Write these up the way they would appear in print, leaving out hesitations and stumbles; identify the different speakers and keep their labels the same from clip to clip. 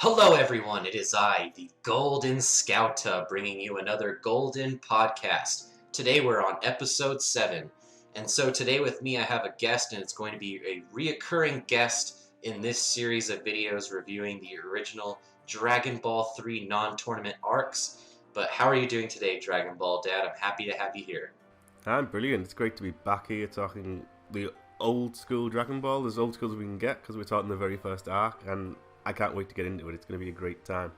Speaker 1: Hello, everyone. It is I, the Golden Scout, bringing you another Golden podcast. Today we're on episode 7. And so today with me I have a guest, and it's going to be a reoccurring guest in this series of videos reviewing the original Dragon Ball 3 non-tournament arcs. But how are you doing today, Dragon Ball Dad? I'm happy to have you here.
Speaker 2: I'm brilliant. It's great to be back here talking the old school Dragon Ball, as old school as we can get, because we're talking the very first arc, and I can't wait to get into it. It's going to be a great time.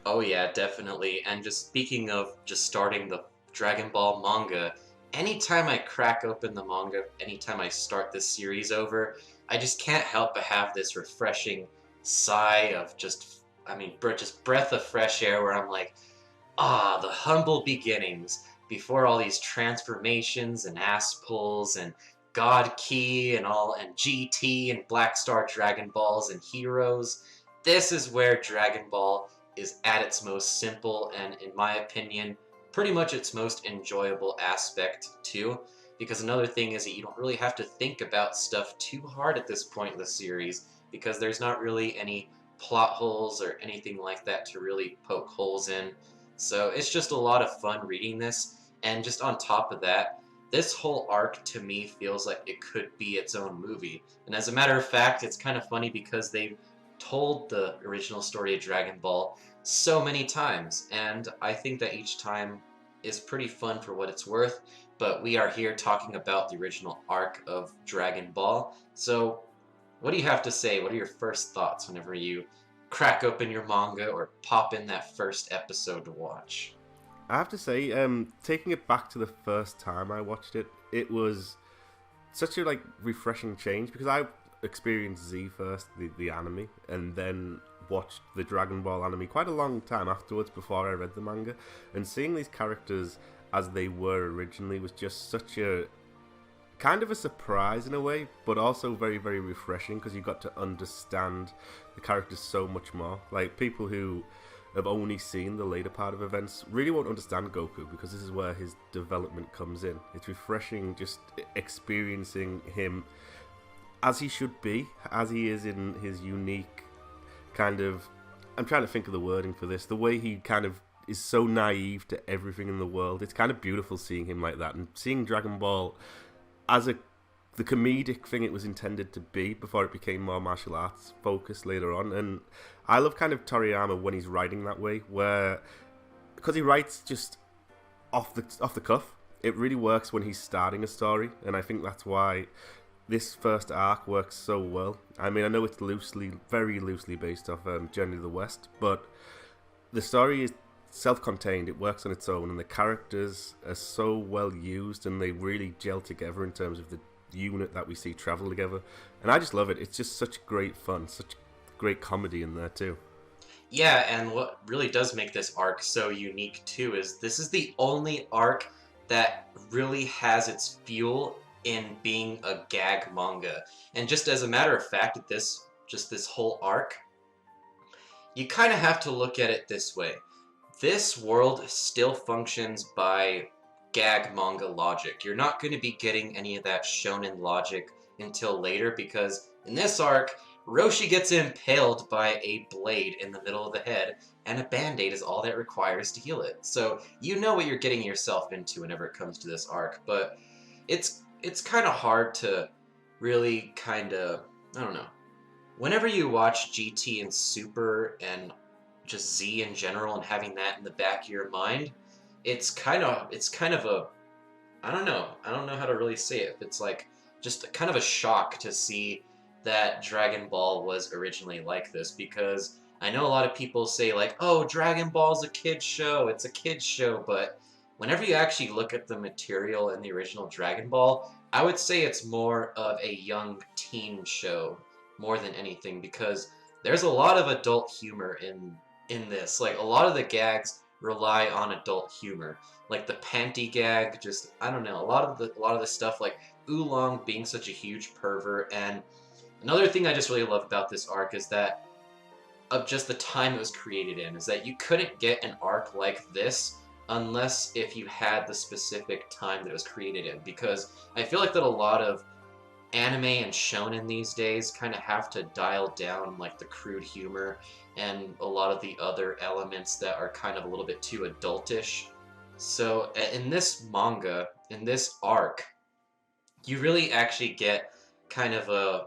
Speaker 1: Oh yeah, definitely. And just speaking of just starting the Dragon Ball manga, anytime I crack open the manga, anytime I start this series over, I just can't help but have this refreshing sigh of just breath of fresh air where I'm like, the humble beginnings before all these transformations and ass pulls and God Key and all and GT and Black Star Dragon Balls and Heroes. This is where Dragon Ball is at its most simple and, in my opinion, pretty much its most enjoyable aspect too. Because another thing is that you don't really have to think about stuff too hard at this point in the series, because there's not really any plot holes or anything like that to really poke holes in. So it's just a lot of fun reading this, and just on top of that, this whole arc to me feels like it could be its own movie. And as a matter of fact, it's kind of funny because they told the original story of Dragon Ball so many times, and I think that each time is pretty fun for what it's worth, but we are here talking about the original arc of Dragon Ball. So what do you have to say? What are your first thoughts whenever you crack open your manga or pop in that first episode to watch?
Speaker 2: I have to say, taking it back to the first time I watched it, it was such a refreshing change because I experienced Z first, the anime, and then watched the Dragon Ball anime quite a long time afterwards before I read the manga, and seeing these characters as they were originally was just such a kind of a surprise in a way, but also very, very refreshing because you got to understand the characters so much more. Like, people who have only seen the later part of events really won't understand Goku because this is where his development comes in. It's refreshing just experiencing him as he should be, as he is in his unique kind of, I'm trying to think of the wording for this, the way he kind of is so naive to everything in the world. It's kind of beautiful seeing him like that, and seeing Dragon Ball as the comedic thing it was intended to be before it became more martial arts focused later on. And I love kind of Toriyama when he's writing that way, where because he writes just off the cuff, it really works when he's starting a story, and I think that's why this first arc works so well. I mean, I know it's very loosely based off Journey to the West, but the story is self-contained. It works on its own, and the characters are so well used, and they really gel together in terms of the unit that we see travel together. And I just love it. It's just such great fun, such great comedy in there too.
Speaker 1: Yeah, and what really does make this arc so unique too is this is the only arc that really has its fuel in being a gag manga. And just as a matter of fact, this whole arc, you kind of have to look at it this way. This world still functions by gag manga logic. You're not going to be getting any of that shonen logic until later, because in this arc, Roshi gets impaled by a blade in the middle of the head, and a band-aid is all that requires to heal it. So you know what you're getting yourself into whenever it comes to this arc, but it's kind of hard to really kind of, I don't know. Whenever you watch GT and Super and just Z in general and having that in the back of your mind, it's kind of a, I don't know how to really say it. It's like just kind of a shock to see that Dragon Ball was originally like this, because I know a lot of people say like, oh, Dragon Ball's a kid's show, it's a kid's show, but whenever you actually look at the material in the original Dragon Ball, I would say it's more of a young teen show more than anything, because there's a lot of adult humor in this. Like, a lot of the gags rely on adult humor, like the panty gag. Just, I don't know, a lot of the stuff, like Oolong being such a huge pervert. And another thing I just really love about this arc is that of just the time it was created in, is that you couldn't get an arc like this unless if you had the specific time that it was created in, because I feel like that a lot of anime and shonen these days kind of have to dial down like the crude humor and a lot of the other elements that are kind of a little bit too adultish. So in this manga, in this arc, you really actually get kind of a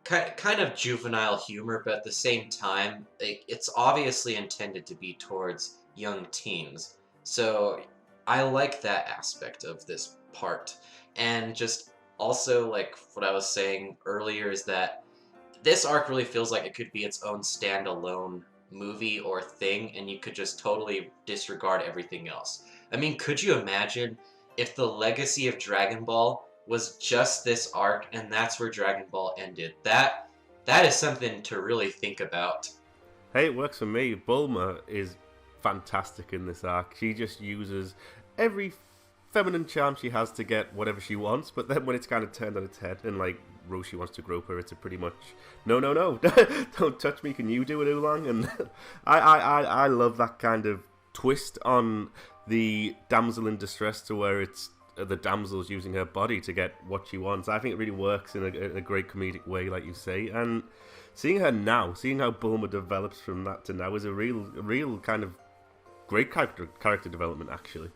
Speaker 1: kind of juvenile humor, but at the same time, it's obviously intended to be towards young teens. So I like that aspect of this part. And just also, like what I was saying earlier, is that this arc really feels like it could be its own standalone movie or thing, and you could just totally disregard everything else. I mean, could you imagine if the legacy of Dragon Ball was just this arc, and that's where Dragon Ball ended? That is something to really think about.
Speaker 2: Hey, it works for me. Bulma is fantastic in this arc. She just uses every feminine charm she has to get whatever she wants, but then when it's kind of turned on its head and like Roshi wants to grope her, it's a pretty much no, no, no, don't touch me. Can you do it, Oolong? And I love that kind of twist on the damsel in distress to where it's the damsel's using her body to get what she wants. I think it really works in a great comedic way, like you say, and seeing her now, seeing how Bulma develops from that to now is a real kind of great character development, actually.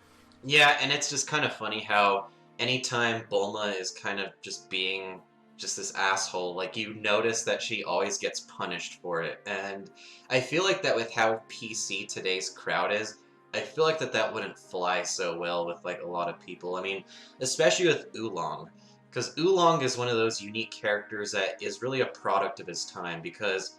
Speaker 1: Yeah, and it's just kind of funny how anytime Bulma is kind of just being just this asshole, like you notice that she always gets punished for it. And I feel like that with how PC today's crowd is, I feel like that wouldn't fly so well with like a lot of people. I mean, especially with Oolong, because Oolong is one of those unique characters that is really a product of his time, because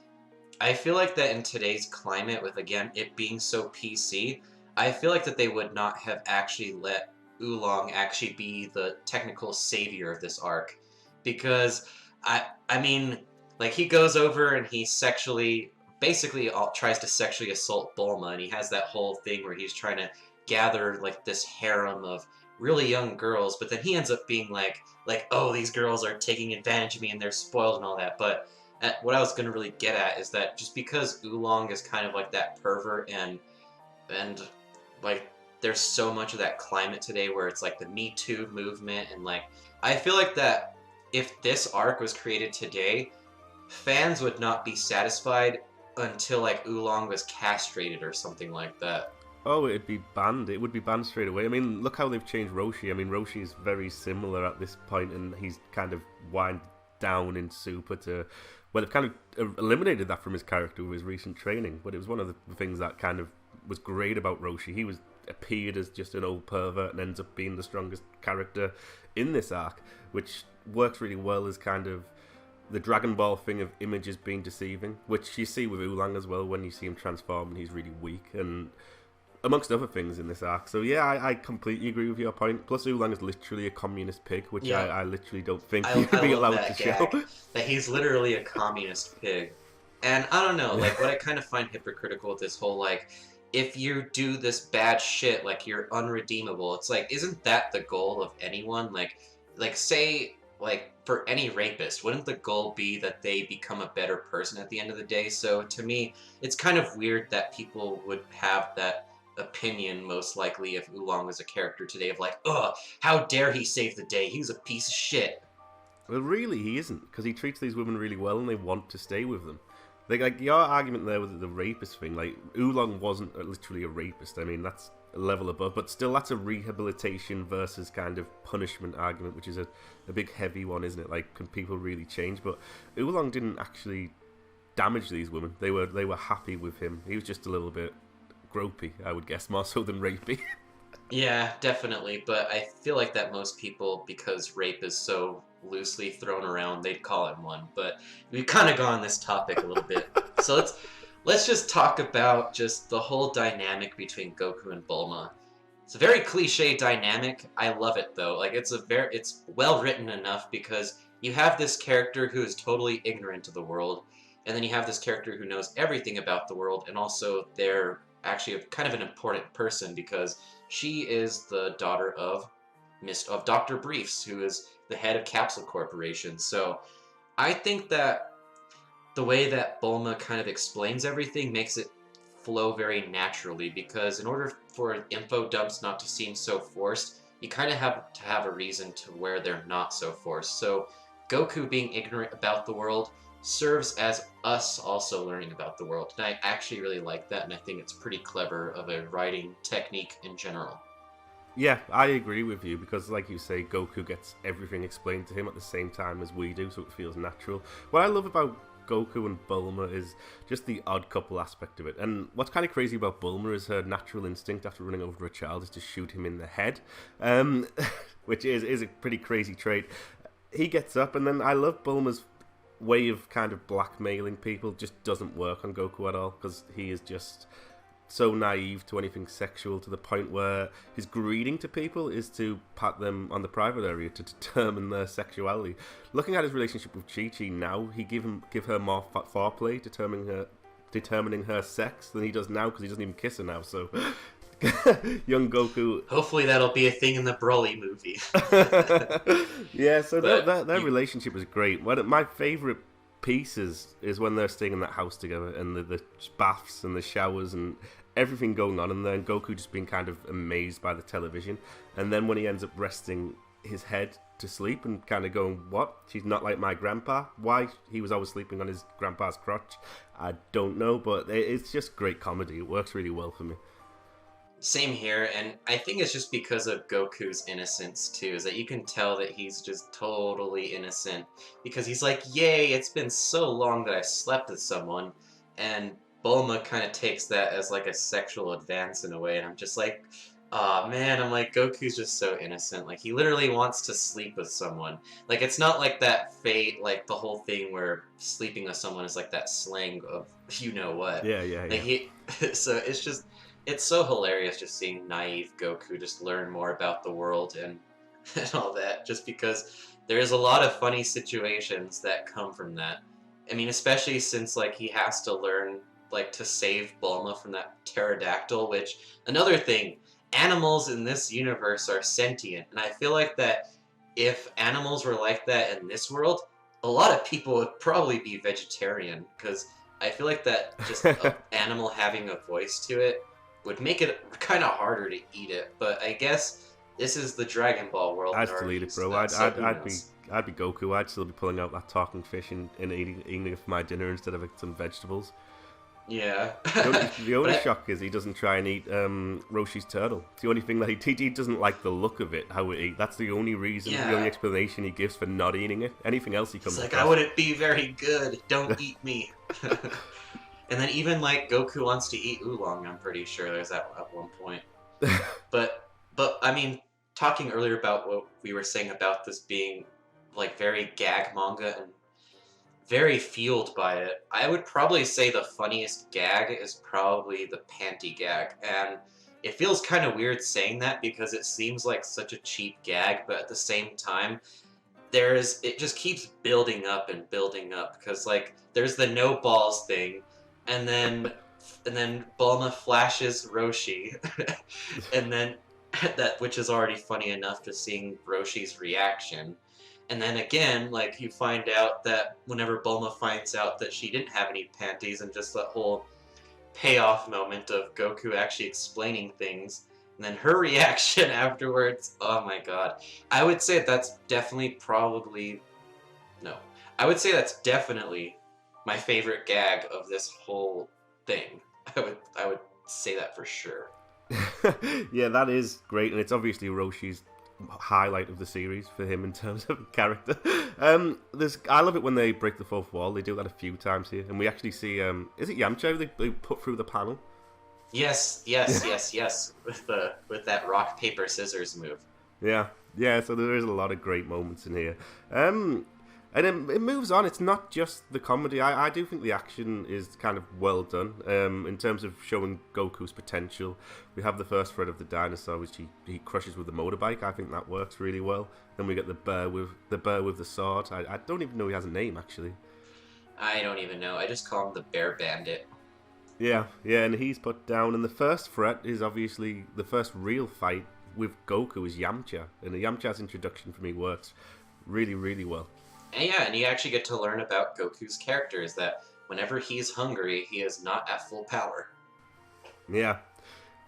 Speaker 1: I feel like that in today's climate, with again it being so PC, I feel like that they would not have actually let Oolong actually be the technical savior of this arc, because I mean, like he goes over and he sexually basically tries to sexually assault Bulma, and he has that whole thing where he's trying to gather like this harem of really young girls, but then he ends up being like oh, these girls are taking advantage of me and they're spoiled and all that. But what I was gonna really get at is that just because Oolong is kind of like that pervert, and like there's so much of that climate today where it's like the Me Too movement, and like I feel like that if this arc was created today, fans would not be satisfied until like Oolong was castrated or something like that.
Speaker 2: Oh, it'd be banned. It would be banned straight away. I mean, look how they've changed Roshi. I mean, Roshi is very similar at this point, and he's kind of wind down in Super to... Well, they've kind of eliminated that from his character with his recent training, but it was one of the things that kind of was great about Roshi. He appeared as just an old pervert and ends up being the strongest character in this arc, which works really well as kind of the Dragon Ball thing of images being deceiving, which you see with Oolong as well when you see him transform and he's really weak, and amongst other things in this arc. So yeah, I completely agree with your point. Plus Oolong is literally a communist pig, which yeah. I literally don't think he'd be allowed to show.
Speaker 1: That he's literally a communist pig. And I don't know, like what I kind of find hypocritical with this whole like, if you do this bad shit, like you're unredeemable. It's like, isn't that the goal of anyone? Like say, like for any rapist, wouldn't the goal be that they become a better person at the end of the day? So to me, it's kind of weird that people would have that opinion, most likely, if Oolong was a character today, of like, ugh, how dare he save the day? He's a piece of shit.
Speaker 2: Well, really, he isn't, because he treats these women really well and they want to stay with them. Like your argument there with the rapist thing, like Oolong wasn't literally a rapist. I mean, that's a level above, but still, that's a rehabilitation versus kind of punishment argument, which is a big heavy one, isn't it? Like, can people really change? But Oolong didn't actually damage these women. They were happy with him. He was just a little bit gropey, I would guess, more so than rapey.
Speaker 1: Yeah, definitely. But I feel like that most people, because rape is so loosely thrown around, they'd call it one. But we've kind of gone on this topic a little bit. So let's just talk about just the whole dynamic between Goku and Bulma. It's a very cliche dynamic. I love it though. Like it's well written enough, because you have this character who is totally ignorant of the world, and then you have this character who knows everything about the world, and also they're actually kind of an important person, because she is the daughter of Dr. Briefs, who is the head of Capsule Corporation. So I think that the way that Bulma kind of explains everything makes it flow very naturally, because in order for info dumps not to seem so forced, you kind of have to have a reason to where they're not so forced. So Goku being ignorant about the world serves as us also learning about the world. And I actually really like that, and I think it's pretty clever of a writing technique in general.
Speaker 2: Yeah, I agree with you because, like you say, Goku gets everything explained to him at the same time as we do, so it feels natural. What I love about Goku and Bulma is just the odd couple aspect of it. And what's kind of crazy about Bulma is her natural instinct after running over a child is to shoot him in the head, which is a pretty crazy trait. He gets up, and then I love Bulma's way of kind of blackmailing people. Just doesn't work on Goku at all because he is just so naive to anything sexual to the point where his greeting to people is to pat them on the private area to determine their sexuality. Looking at his relationship with Chi-Chi now, he give her more foreplay, determining her sex than he does now because he doesn't even kiss her now. So young Goku.
Speaker 1: Hopefully that'll be a thing in the Broly movie.
Speaker 2: Yeah, so their relationship is great. One of my favorite pieces is when they're staying in that house together and the baths and the showers and everything going on, and then Goku just being kind of amazed by the television, and then when he ends up resting his head to sleep and kind of going, what? She's not like my grandpa? Why? He was always sleeping on his grandpa's crotch? I don't know, but it's just great comedy. It works really well for me.
Speaker 1: Same here, and I think it's just because of Goku's innocence too, is that you can tell that he's just totally innocent, because he's like, yay, it's been so long that I slept with someone, and Bulma kind of takes that as like a sexual advance in a way, and I'm just like, aw, man, I'm like, Goku's just so innocent, like, he literally wants to sleep with someone. Like, it's not like that fate, like, the whole thing where sleeping with someone is like that slang of you-know-what.
Speaker 2: Yeah.
Speaker 1: Like, so it's just... It's so hilarious just seeing naive Goku just learn more about the world and all that, just because there's a lot of funny situations that come from that. I mean, especially since, like, he has to learn, like, to save Bulma from that pterodactyl, which, another thing, animals in this universe are sentient, and I feel like that if animals were like that in this world, a lot of people would probably be vegetarian, because I feel like that just an animal having a voice to it would make it kind of harder to eat it, but I guess this is the Dragon Ball world.
Speaker 2: I'd still eat it, bro. I'd be Goku. I'd still be pulling out that talking fish and eating it for my dinner instead of some vegetables.
Speaker 1: Yeah.
Speaker 2: The only shock is he doesn't try and eat Roshi's turtle. It's the only thing that he doesn't like the look of it, how it eats. That's the only reason, the only explanation he gives for not eating it. Anything else he comes
Speaker 1: It's like,
Speaker 2: across.
Speaker 1: I wouldn't be very good. Don't eat me. And then even, like, Goku wants to eat oolong, I'm pretty sure there's that at one point. But I mean, talking earlier about what we were saying about this being, like, very gag manga and very fueled by it, I would probably say the funniest gag is probably the panty gag. And it feels kind of weird saying that because it seems like such a cheap gag, but at the same time, it just keeps building up and building up, because, like, there's the no balls thing, and then Bulma flashes Roshi, and then which is already funny enough to seeing Roshi's reaction. And then again, like, you find out that whenever Bulma finds out that she didn't have any panties, and just that whole payoff moment of Goku actually explaining things, and then her reaction afterwards, oh my god. I would say that's definitely my favorite gag of this whole thing. I would say that for sure.
Speaker 2: Yeah, that is great, and it's obviously Roshi's highlight of the series for him in terms of character. I love it when they break the fourth wall. They do that a few times here, and we actually see is it Yamcha they put through the panel?
Speaker 1: Yes. With that rock paper scissors move.
Speaker 2: Yeah. So there is a lot of great moments in here. And it moves on. It's not just the comedy. I do think the action is kind of well done in terms of showing Goku's potential. We have the first thread of the dinosaur, which he crushes with the motorbike. I think that works really well. Then we get the bear with the sword. I don't even know he has a name, actually.
Speaker 1: I don't even know. I just call him the Bear Bandit.
Speaker 2: Yeah, and he's put down. And the first threat is obviously the first real fight with Goku is Yamcha. And the Yamcha's introduction for me works really, really well.
Speaker 1: And yeah, and you actually get to learn about Goku's character, is that whenever he's hungry, he is not at full power.
Speaker 2: Yeah,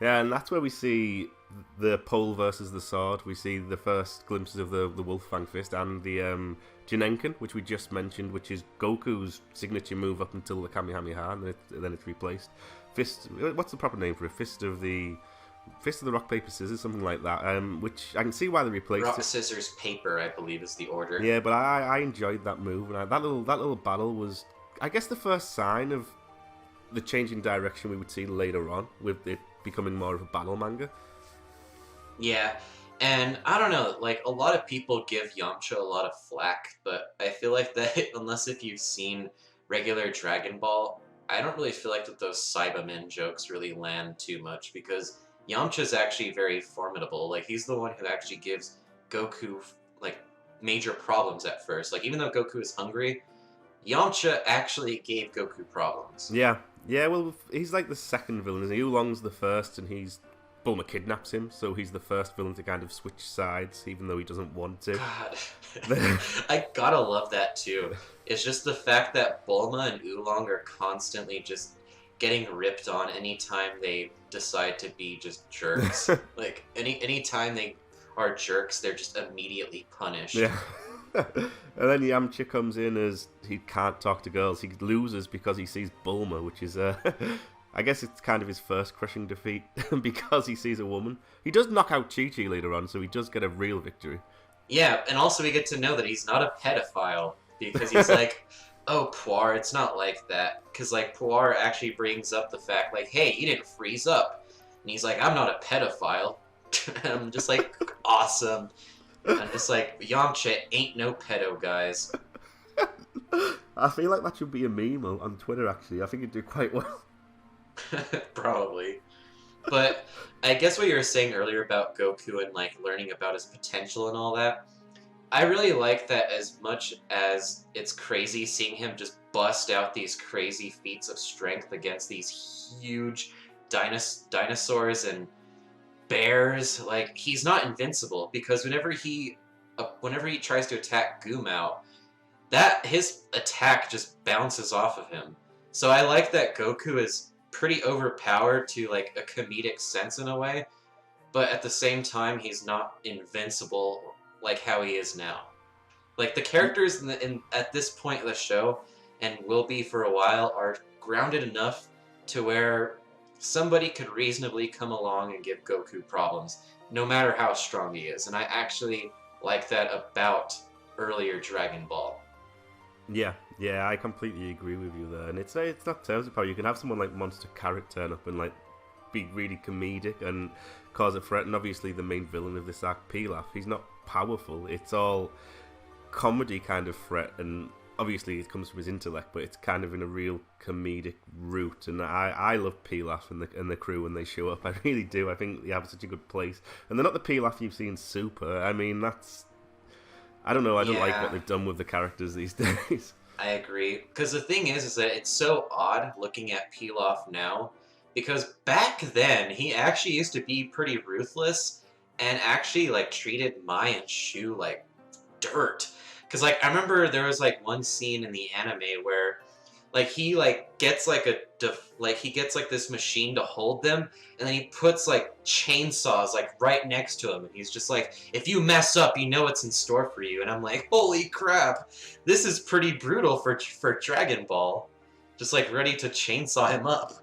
Speaker 2: and that's where we see the pole versus the sword. We see the first glimpses of the Wolf Fang Fist and the Jinenkan, which we just mentioned, which is Goku's signature move up until the Kamehameha, and then it's replaced. Fist. What's the proper name for it? Fist of the rock paper scissors, something like that. Which I can see why they replaced
Speaker 1: rock
Speaker 2: it.
Speaker 1: scissors paper, I believe, is the order.
Speaker 2: Yeah, but I enjoyed that move, and that little battle was, I guess, the first sign of the change in direction we would see later on, with it becoming more of a battle manga.
Speaker 1: Yeah, and I don't know, like, a lot of people give Yamcha a lot of flack, but I feel like that, unless if you've seen regular Dragon Ball, I don't really feel like that those Cybermen jokes really land too much, because Yamcha's actually very formidable. Like, he's the one who actually gives Goku, like, major problems at first. Like, even though Goku is hungry, Yamcha actually gave Goku problems.
Speaker 2: Yeah, well, he's like the second villain, isn't he? Oolong's the first, and Bulma kidnaps him, so he's the first villain to kind of switch sides, even though he doesn't want to.
Speaker 1: God, I gotta love that too. It's just the fact that Bulma and Oolong are constantly just getting ripped on anytime they decide to be just jerks. Like, anytime they are jerks, they're just immediately punished.
Speaker 2: Yeah. And then Yamcha comes in as he can't talk to girls. He loses because he sees Bulma, which is I guess it's kind of his first crushing defeat because he sees a woman. He does knock out Chi-Chi later on, so he does get a real victory.
Speaker 1: Yeah, and also we get to know that he's not a pedophile, because he's like, oh, Puar, it's not like that. Because, like, Puar actually brings up the fact, like, hey, you didn't freeze up. And he's like, I'm not a pedophile. And I'm just like, awesome. And I'm just like, Yamcha ain't no pedo, guys.
Speaker 2: I feel like that should be a meme on Twitter, actually. I think it'd do quite well.
Speaker 1: Probably. But I guess what you were saying earlier about Goku and, like, learning about his potential and all that, I really like that. As much as it's crazy seeing him just bust out these crazy feats of strength against these huge dinosaurs and bears, like, he's not invincible, because whenever he tries to attack Gumao, that his attack just bounces off of him. So I like that Goku is pretty overpowered to, like, a comedic sense in a way, but at the same time he's not invincible like how he is now. Like, the characters at this point of the show, and will be for a while, are grounded enough to where somebody could reasonably come along and give Goku problems, no matter how strong he is. And I actually like that about earlier Dragon Ball.
Speaker 2: Yeah, I completely agree with you there. And it's not terms of power. You can have someone like Monster Carrot turn up and, like, be really comedic and cause a threat. And obviously the main villain of this arc, Pilaf, he's not powerful. It's all comedy kind of threat, and obviously it comes from his intellect, but it's kind of in a real comedic route. And I love Pilaf and the crew when they show up. I really do. I think they have such a good place. And they're not the Pilaf you see in Super. I mean, I don't know. I don't like what they've done with the characters these days.
Speaker 1: I agree. Because the thing is that it's so odd looking at Pilaf now, because back then he actually used to be pretty ruthless and actually, like, treated Mai and Shu like dirt. Because, like, I remember there was, like, one scene in the anime where, like, he, like, gets, like, he gets, like, this machine to hold them, and then he puts, like, chainsaws, like, right next to him, and he's just like, if you mess up, you know what's in store for you. And I'm like, holy crap, this is pretty brutal for Dragon Ball. Just, like, ready to chainsaw him up.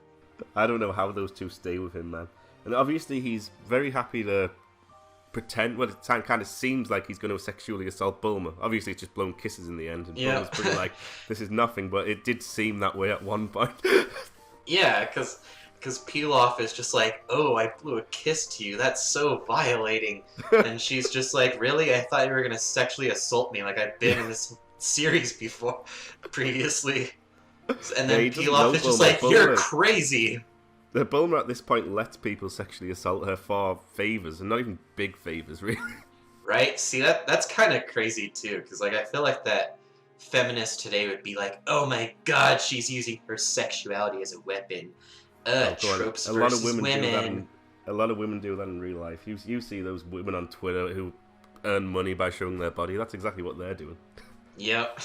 Speaker 2: I don't know how those two stay with him, man. And obviously he's very happy to pretend, well, it kind of seems like he's going to sexually assault Bulma. Obviously it's just blown kisses in the end, and Bulma's pretty like, this is nothing, but it did seem that way at one point.
Speaker 1: Yeah, because Pilaf is just like, oh, I blew a kiss to you, that's so violating. And she's just like, really? I thought you were going to sexually assault me, like I've been in this series previously. And then Pilaf is just like, you're crazy.
Speaker 2: The Bulma at this point lets people sexually assault her for favors, and not even big favors, really.
Speaker 1: Right? See, that's kind of crazy, too, because, like, I feel like that feminist today would be like, oh my god, she's using her sexuality as a weapon. Tropes versus women.
Speaker 2: A lot of women do that in real life. You see those women on Twitter who earn money by showing their body. That's exactly what they're doing.
Speaker 1: Yep.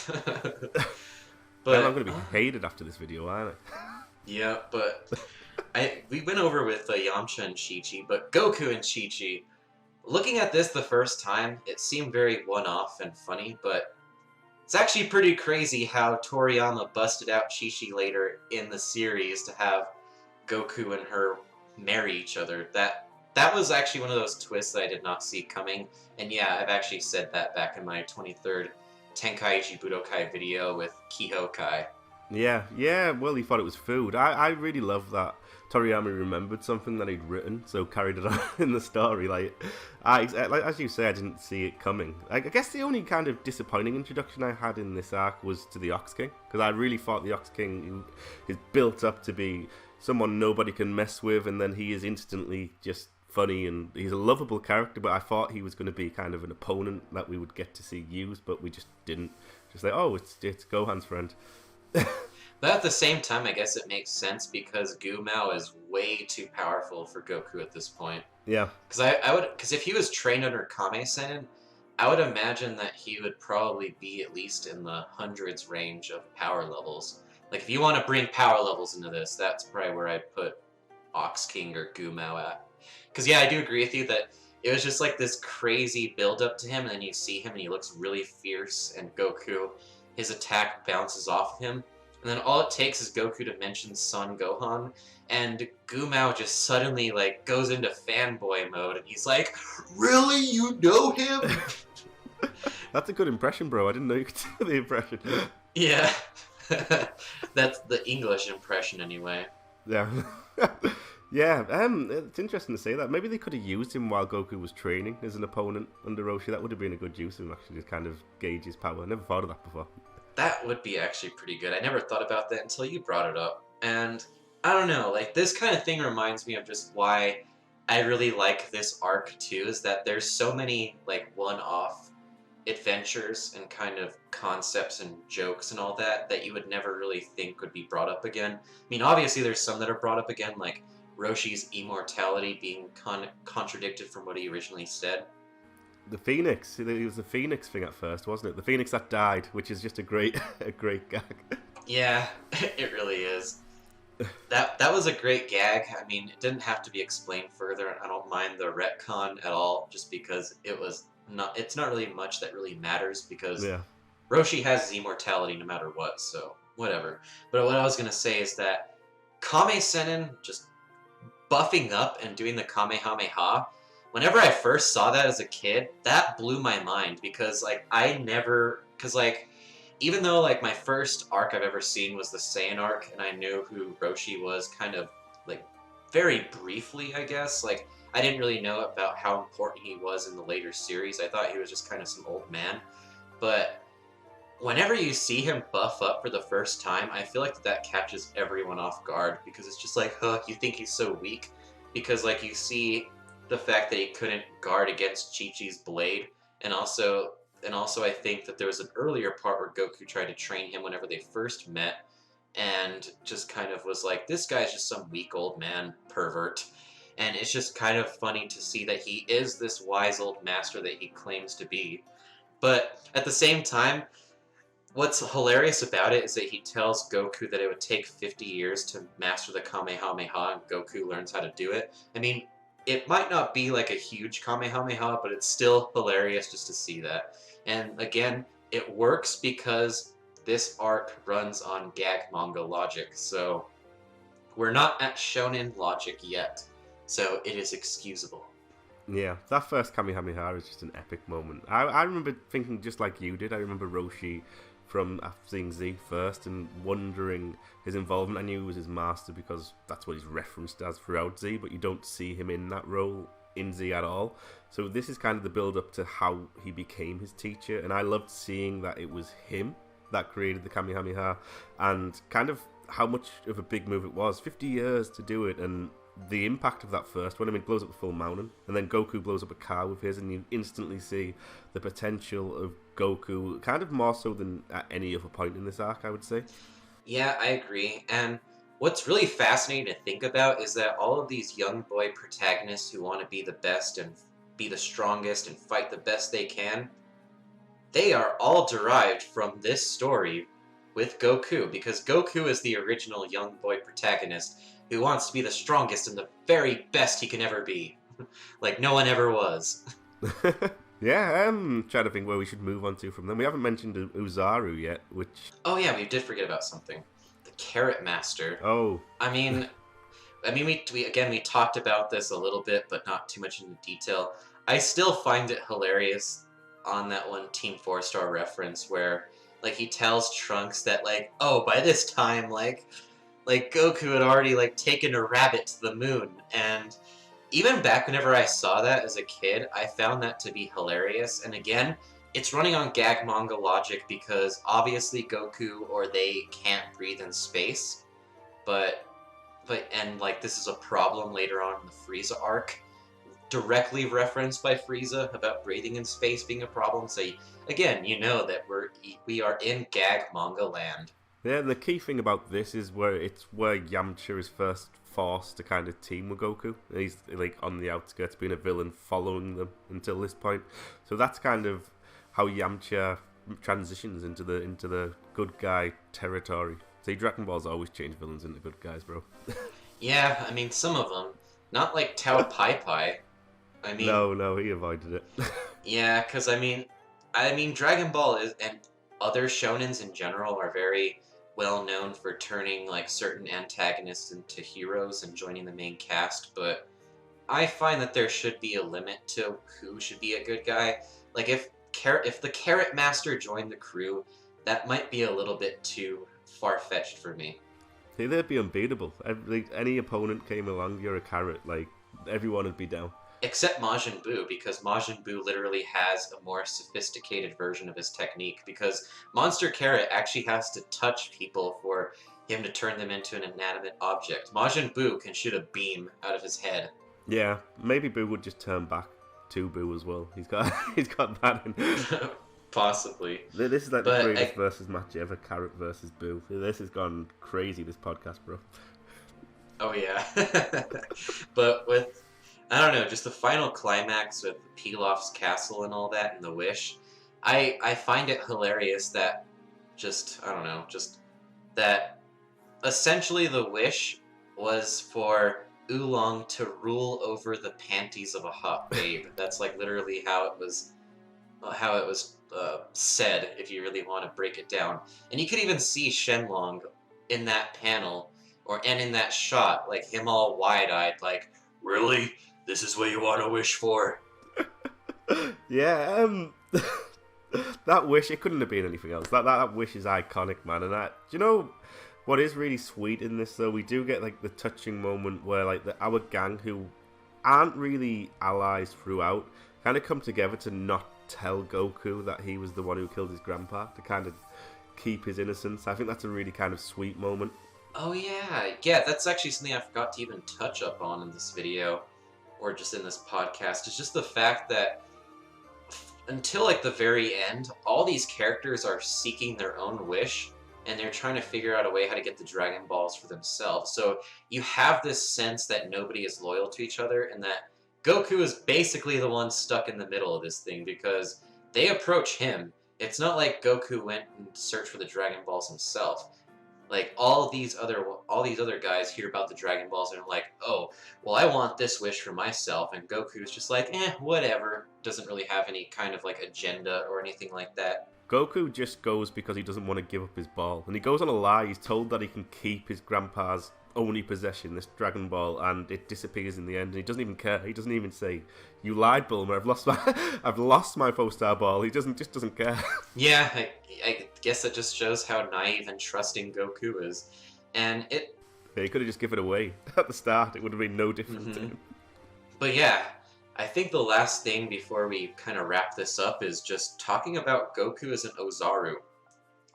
Speaker 2: But I'm going to be hated after this video, aren't I?
Speaker 1: Yeah, but we went over with Yamcha and Chi-Chi, but Goku and Chi-Chi, looking at this the first time, it seemed very one-off and funny, but It's actually pretty crazy how Toriyama busted out Chi-Chi later in the series to have Goku and her marry each other. That was actually one of those twists that I did not see coming. And yeah, I've actually said that back in my 23rd Tenkaichi Budokai video with Kiho Kai.
Speaker 2: Yeah, yeah. Well, he thought it was food. I really love that Toriyama remembered something that he'd written, so carried it on in the story. Like as you say, I didn't see it coming. I guess the only kind of disappointing introduction I had in this arc was to the Ox King, because I really thought the Ox King is built up to be someone nobody can mess with, and then he is instantly just funny, and he's a lovable character. But I thought he was going to be kind of an opponent that we would get to see used, but we just didn't. Just like, oh, it's Gohan's friend.
Speaker 1: But at the same time, I guess it makes sense because Gumao is way too powerful for Goku at this point.
Speaker 2: Yeah.
Speaker 1: Because if he was trained under Kame-sen, I would imagine that he would probably be at least in the hundreds range of power levels. Like, if you want to bring power levels into this, that's probably where I'd put Ox King or Gumao at. Because, yeah, I do agree with you that it was just like this crazy build-up to him, and then you see him and he looks really fierce, and Goku, his attack bounces off of him. And then all it takes is Goku to mention Son Gohan, and Gumao just suddenly, like, goes into fanboy mode, and he's like, "Really? You know him?"
Speaker 2: That's a good impression, bro. I didn't know you could do the impression.
Speaker 1: Yeah. That's the English impression, anyway.
Speaker 2: Yeah. Yeah, it's interesting to say that. Maybe they could have used him while Goku was training as an opponent under Roshi. That would have been a good use of him, actually, to kind of gauge his power. I never thought of that before.
Speaker 1: That would be actually pretty good. I never thought about that until you brought it up. And I don't know, like, this kind of thing reminds me of just why I really like this arc too, is that there's so many, like, one-off adventures and kind of concepts and jokes and all that that you would never really think would be brought up again. I mean, obviously there's some that are brought up again, like Roshi's immortality being contradicted from what he originally said.
Speaker 2: The Phoenix. It was the Phoenix thing at first, wasn't it? The Phoenix that died, which is just a great gag.
Speaker 1: Yeah, it really is. That was a great gag. I mean, it didn't have to be explained further, and I don't mind the retcon at all, just because it's not really much that really matters, because
Speaker 2: Yeah.
Speaker 1: Roshi has his immortality no matter what, so whatever. But what I was going to say is that Kame-Senin just buffing up and doing the Kamehameha, whenever I first saw that as a kid, that blew my mind, because, like, even though, like, my first arc I've ever seen was the Saiyan arc, and I knew who Roshi was kind of, like, very briefly, I guess, like, I didn't really know about how important he was in the later series. I thought he was just kind of some old man. But whenever you see him buff up for the first time, I feel like that catches everyone off guard, because it's just like, huh, you think he's so weak? Because, like, you see the fact that he couldn't guard against Chi-Chi's blade, and also I think that there was an earlier part where Goku tried to train him whenever they first met, and just kind of was like, this guy's just some weak old man pervert. And it's just kind of funny to see that he is this wise old master that he claims to be. But at the same time, what's hilarious about it is that he tells Goku that it would take 50 years to master the Kamehameha, and Goku learns how to do it. I mean, it might not be like a huge Kamehameha, but it's still hilarious just to see that. And again, it works because this arc runs on gag manga logic, so we're not at shonen logic yet, so it is excusable.
Speaker 2: Yeah, that first Kamehameha is just an epic moment. I remember thinking just like you did. I remember Roshi from seeing Z first and wondering his involvement. I knew he was his master because that's what he's referenced as throughout Z, but you don't see him in that role in Z at all. So this is kind of the build-up to how he became his teacher, and I loved seeing that it was him that created the Kamehameha, and kind of how much of a big move it was. 50 years to do it, and the impact of that first one. I mean, it blows up a full mountain, and then Goku blows up a car with his, and you instantly see the potential of Goku, kind of more so than at any other point in this arc, I would say.
Speaker 1: Yeah, I agree. And what's really fascinating to think about is that all of these young boy protagonists who want to be the best and be the strongest and fight the best they can, they are all derived from this story with Goku, because Goku is the original young boy protagonist who wants to be the strongest and the very best he can ever be. Like no one ever was.
Speaker 2: Yeah, I'm trying to think where we should move on to from them. We haven't mentioned Uzaru yet, which...
Speaker 1: Oh yeah, we did forget about something. The Carrot Master.
Speaker 2: Oh,
Speaker 1: I mean, we talked about this a little bit, but not too much into detail. I still find it hilarious on that one Team 4-Star reference where, like, he tells Trunks that, like, oh, by this time, like Goku had already, like, taken a rabbit to the moon, and even back whenever I saw that as a kid, I found that to be hilarious, and again, it's running on gag manga logic because obviously Goku or they can't breathe in space, but and like this is a problem later on in the Frieza arc, directly referenced by Frieza about breathing in space being a problem. So again, you know that we are in gag manga land.
Speaker 2: yeah. And the key thing about this is where Yamcha is first forced to kind of team with Goku. He's like on the outskirts, being a villain, following them until this point. So that's kind of how Yamcha transitions into the good guy territory. See, Dragon Ball's always changed villains into good guys, bro.
Speaker 1: Yeah, I mean some of them, not like Tao Pai Pai. I mean,
Speaker 2: no, he avoided it.
Speaker 1: yeah, because I mean Dragon Ball is and other shonens in general are very well known for turning like certain antagonists into heroes and joining the main cast, but I find that there should be a limit to who should be a good guy. Like if the Carrot Master joined the crew, that might be a little bit too far-fetched for me.
Speaker 2: See, they'd be unbeatable. Any opponent came along, you're a carrot. Like everyone would be down.
Speaker 1: Except Majin Buu, because Majin Buu literally has a more sophisticated version of his technique, because Monster Carrot actually has to touch people for him to turn them into an inanimate object. Majin Buu can shoot a beam out of his head.
Speaker 2: Yeah, maybe Boo would just turn back to Boo as well. He's got that in.
Speaker 1: Possibly.
Speaker 2: This is like the greatest versus match ever, Carrot versus Boo. This has gone crazy, this podcast, bro.
Speaker 1: Oh yeah. But with, I don't know, just the final climax with Pilaf's castle and all that and the wish, I find it hilarious that that essentially the wish was for Oolong to rule over the panties of a hot babe. That's like literally how it was said, if you really want to break it down. And you could even see Shenlong in that panel, and in that shot, like him all wide-eyed, like, really? This is what you want to wish for?
Speaker 2: Yeah, that wish, it couldn't have been anything else. That wish is iconic, man. And do you know what is really sweet in this, though? We do get, like, the touching moment where, like, our gang, who aren't really allies throughout, kind of come together to not tell Goku that he was the one who killed his grandpa, to kind of keep his innocence. I think that's a really kind of sweet moment.
Speaker 1: Oh yeah, that's actually something I forgot to even touch up on in this video, or just in this podcast. It's just the fact that until like the very end, all these characters are seeking their own wish, and they're trying to figure out a way how to get the Dragon Balls for themselves. So you have this sense that nobody is loyal to each other, and that Goku is basically the one stuck in the middle of this thing, because they approach him. It's not like Goku went and searched for the Dragon Balls himself. Like, all these other guys hear about the Dragon Balls and are like, oh, well, I want this wish for myself. And Goku's just like, whatever. Doesn't really have any kind of, like, agenda or anything like that.
Speaker 2: Goku just goes because he doesn't want to give up his ball. And he goes on a lie. He's told that he can keep his grandpa's only possession, this Dragon Ball, and it disappears in the end. And he doesn't even care. He doesn't even say, "You lied, Bulma. I've lost my 4-star ball." He just doesn't care.
Speaker 1: Yeah, I guess that just shows how naive and trusting Goku is. And it...
Speaker 2: Yeah, he could have just given it away at the start. It would have been no different to him.
Speaker 1: But yeah, I think the last thing before we kind of wrap this up is just talking about Goku as an Ozaru.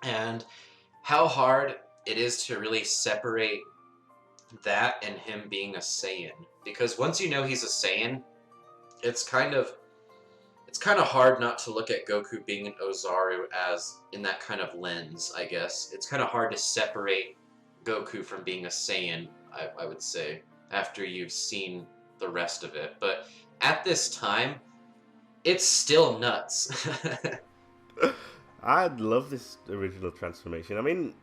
Speaker 1: And how hard it is to really separate that and him being a Saiyan. Because once you know he's a Saiyan, it's kind of hard not to look at Goku being an Ozaru as in that kind of lens, I guess. It's kind of hard to separate Goku from being a Saiyan, I would say, after you've seen the rest of it. But at this time, it's still nuts.
Speaker 2: I love this original transformation. I mean,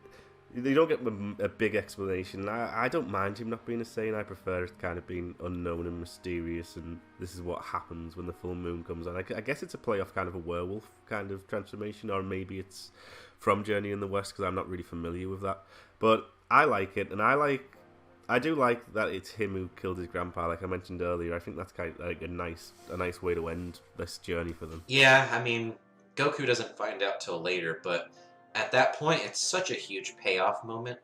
Speaker 2: You don't get a big explanation. I don't mind him not being a Saiyan. I prefer it kind of being unknown and mysterious, and this is what happens when the full moon comes on. I guess it's a play off kind of a werewolf kind of transformation, or maybe it's from Journey in the West, because I'm not really familiar with that. But I like it, and I do like that it's him who killed his grandpa, like I mentioned earlier. I think that's kind of like a nice way to end this journey for them.
Speaker 1: Yeah, I mean, Goku doesn't find out till later, but at that point, it's such a huge payoff moment,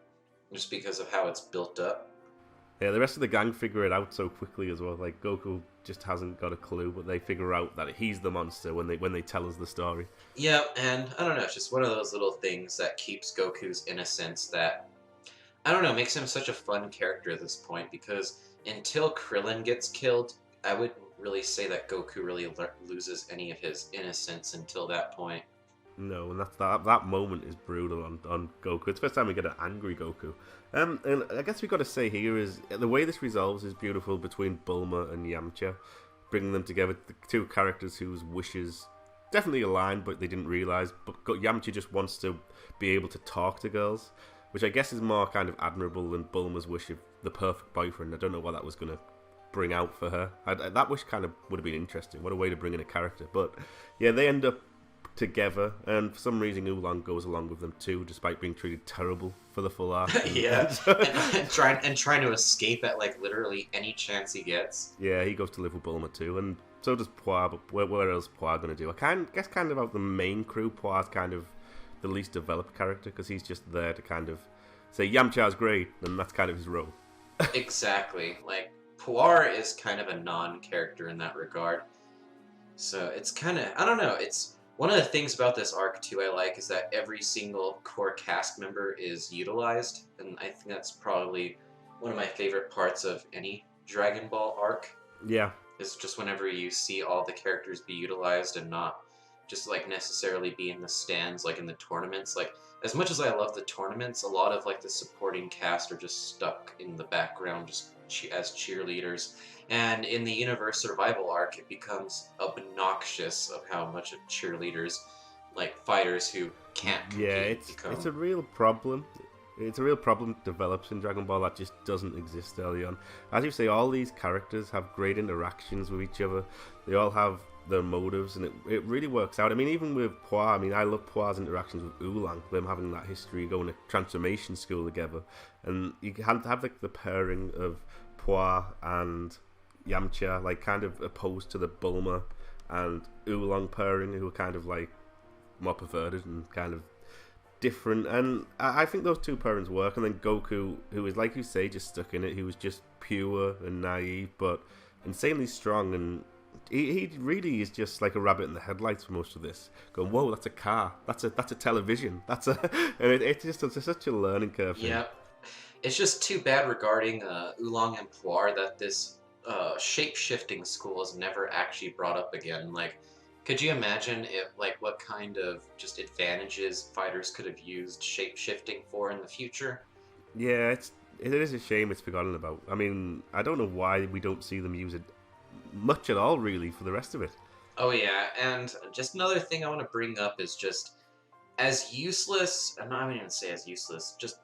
Speaker 1: just because of how it's built up.
Speaker 2: Yeah, the rest of the gang figure it out so quickly as well. Like Goku just hasn't got a clue, but they figure out that he's the monster when they tell us the story.
Speaker 1: Yeah, and I don't know, it's just one of those little things that keeps Goku's innocence that, I don't know, makes him such a fun character at this point, because until Krillin gets killed, I wouldn't really say that Goku really loses any of his innocence until that point.
Speaker 2: No, and that moment is brutal on Goku. It's the first time we get an angry Goku. And I guess we got to say here is the way this resolves is beautiful between Bulma and Yamcha, bringing them together. The two characters whose wishes definitely aligned, but they didn't realize. But Yamcha just wants to be able to talk to girls, which I guess is more kind of admirable than Bulma's wish of the perfect boyfriend. I don't know what that was going to bring out for her. That wish kind of would have been interesting. What a way to bring in a character. But yeah, they end up together, and for some reason Oolong goes along with them too, despite being treated terrible for the full arc.
Speaker 1: Yeah, and trying to escape at like literally any chance he gets.
Speaker 2: Yeah, he goes to live with Bulma too, and so does Poir. But where else Poir gonna do? I guess kind of out the main crew, Poir's kind of the least developed character, because he's just there to kind of say Yamcha's great, and that's kind of his role.
Speaker 1: Exactly. Like, Poir is kind of a non-character in that regard. So it's kind of, I don't know, it's one of the things about this arc too I like is that every single core cast member is utilized, and I think that's probably one of my favorite parts of any Dragon Ball arc.
Speaker 2: Yeah.
Speaker 1: Is just whenever you see all the characters be utilized and not just like necessarily be in the stands like in the tournaments. Like, as much as I love the tournaments, a lot of like the supporting cast are just stuck in the background just as cheerleaders. And in the Universe Survival arc, it becomes obnoxious of how much of cheerleaders, like fighters who can't compete,
Speaker 2: it's a real problem. It's a real problem that develops in Dragon Ball that just doesn't exist early on. As you say, all these characters have great interactions with each other. They all have their motives, and it really works out. I mean, even with Poir, I love Poir's interactions with Oolong, them having that history, going to transformation school together. And you have like the pairing of Poir and Yamcha, like kind of opposed to the Bulma and Oolong pairing, who are kind of like more perverted and kind of different. And I think those two pairings work. And then Goku, who is, like you say, just stuck in it. He was just pure and naive, but insanely strong. And he really is just like a rabbit in the headlights for most of this. Going, whoa, that's a car. That's a television. And it's just such a learning curve.
Speaker 1: Yeah, it's just too bad regarding Oolong and Poir that this shape-shifting school is never actually brought up again. Like, could you imagine if, like, what kind of just advantages fighters could have used shape-shifting for in the future?
Speaker 2: Yeah, it is a shame it's forgotten about. I mean, I don't know why we don't see them use it much at all, really, for the rest of it.
Speaker 1: Oh yeah, and just another thing I want to bring up is just as useless, I'm not even say as useless, just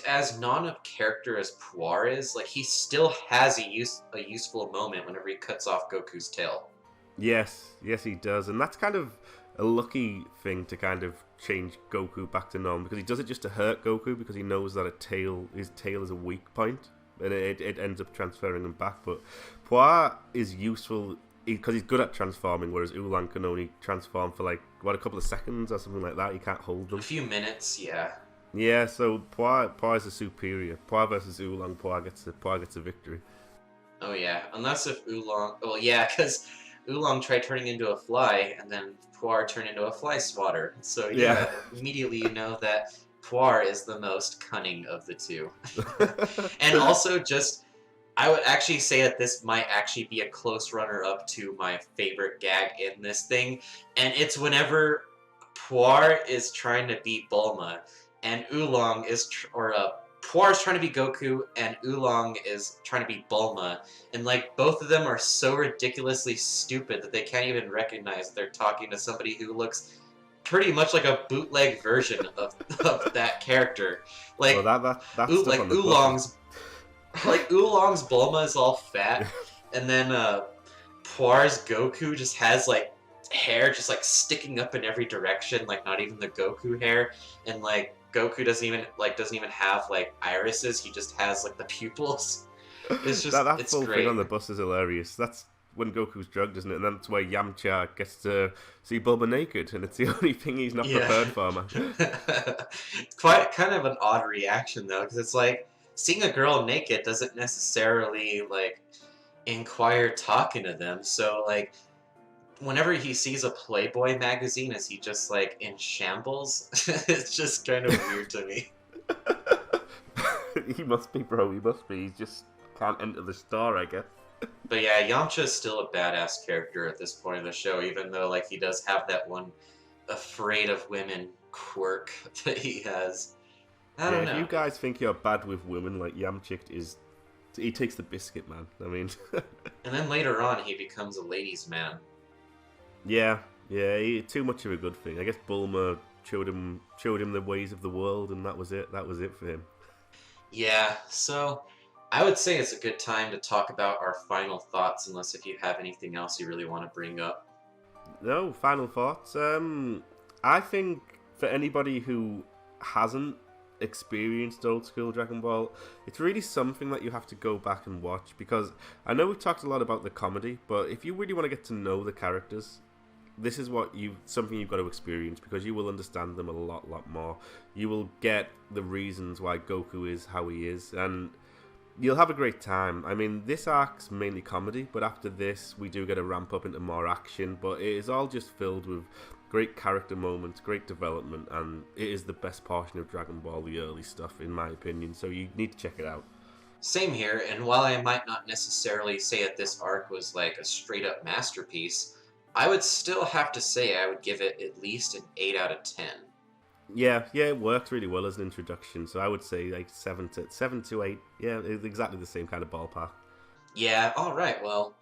Speaker 1: as non of character as Poir is, like, he still has a useful moment whenever he cuts off Goku's tail.
Speaker 2: Yes, he does, and that's kind of a lucky thing to kind of change Goku back to normal, because he does it just to hurt Goku, because he knows that his tail is a weak point, and it ends up transferring him back. But Poir is useful because he's good at transforming, whereas Oolong can only transform for like a couple of seconds or something like that. He can't hold them.
Speaker 1: A few minutes, yeah.
Speaker 2: Yeah, so Poir is a superior. Poir versus Oolong, Poir gets the victory.
Speaker 1: Oh yeah, unless if Oolong... Well, yeah, because Oolong tried turning into a fly, and then Poir turned into a fly swatter. So yeah, immediately you know that Poir is the most cunning of the two. And also just... I would actually say that this might actually be a close runner-up to my favorite gag in this thing, and it's whenever Poir is trying to beat Bulma, and Oolong is, Poir is trying to beat Goku, and Oolong is trying to beat Bulma, and like both of them are so ridiculously stupid that they can't even recognize they're talking to somebody who looks pretty much like a bootleg version of that character.
Speaker 2: Well,
Speaker 1: Like,
Speaker 2: that stuff on the bus
Speaker 1: Oolong's Oolong's Bulma is all fat, and then Poir's Goku just has like hair just like sticking up in every direction, like not even the Goku hair, and like Goku doesn't even have like irises. He just has like the pupils. It's just
Speaker 2: that
Speaker 1: it's
Speaker 2: full
Speaker 1: great.
Speaker 2: thing on the bus is hilarious. That's when Goku's drugged, isn't it? And that's where Yamcha gets to see Bulma naked, and it's the only thing he's not prepared for, man.
Speaker 1: Quite kind of an odd reaction though, because it's like seeing a girl naked doesn't necessarily like inquire talking to them. So like whenever he sees a Playboy magazine, is he just like in shambles? It's just kind of weird to me.
Speaker 2: He must be, bro. He must be. He just can't enter the store, I guess.
Speaker 1: But yeah, Yamcha's still a badass character at this point in the show, even though like he does have that one afraid of women quirk that he has. I don't know.
Speaker 2: If you guys think you're bad with women, like Yamcha is, he takes the biscuit, man. I mean,
Speaker 1: and then later on, he becomes a ladies' man.
Speaker 2: yeah, too much of a good thing. I guess Bulma showed him the ways of the world, and that was it. That was it for him.
Speaker 1: Yeah, so I would say it's a good time to talk about our final thoughts, unless if you have anything else you really want to bring up.
Speaker 2: No, final thoughts. I think for anybody who hasn't experienced old school Dragon Ball, it's really something that you have to go back and watch, because I know we've talked a lot about the comedy, but if you really want to get to know the characters, this is something you've got to experience, because you will understand them a lot more. You will get the reasons why Goku is how he is, and you'll have a great time. I mean, this arc's mainly comedy, but after this, we do get a ramp up into more action, but it is all just filled with great character moments, great development, and it is the best portion of Dragon Ball, the early stuff, in my opinion, so you need to check it out.
Speaker 1: Same here, and while I might not necessarily say that this arc was like a straight-up masterpiece, I would still have to say I would give it at least an 8 out of 10.
Speaker 2: Yeah, it worked really well as an introduction, so I would say like 7 to 8. Yeah, it's exactly the same kind of ballpark.
Speaker 1: Yeah, alright, well,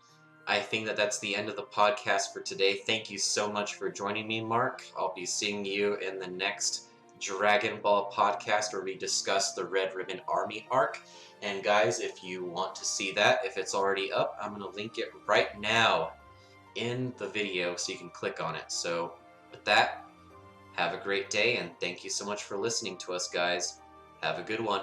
Speaker 1: I think that's the end of the podcast for today. Thank you so much for joining me, Mark. I'll be seeing you in the next Dragon Ball podcast where we discuss the Red Ribbon Army arc. And guys, if you want to see that, if it's already up, I'm going to link it right now in the video so you can click on it. So with that, have a great day, and thank you so much for listening to us, guys. Have a good one.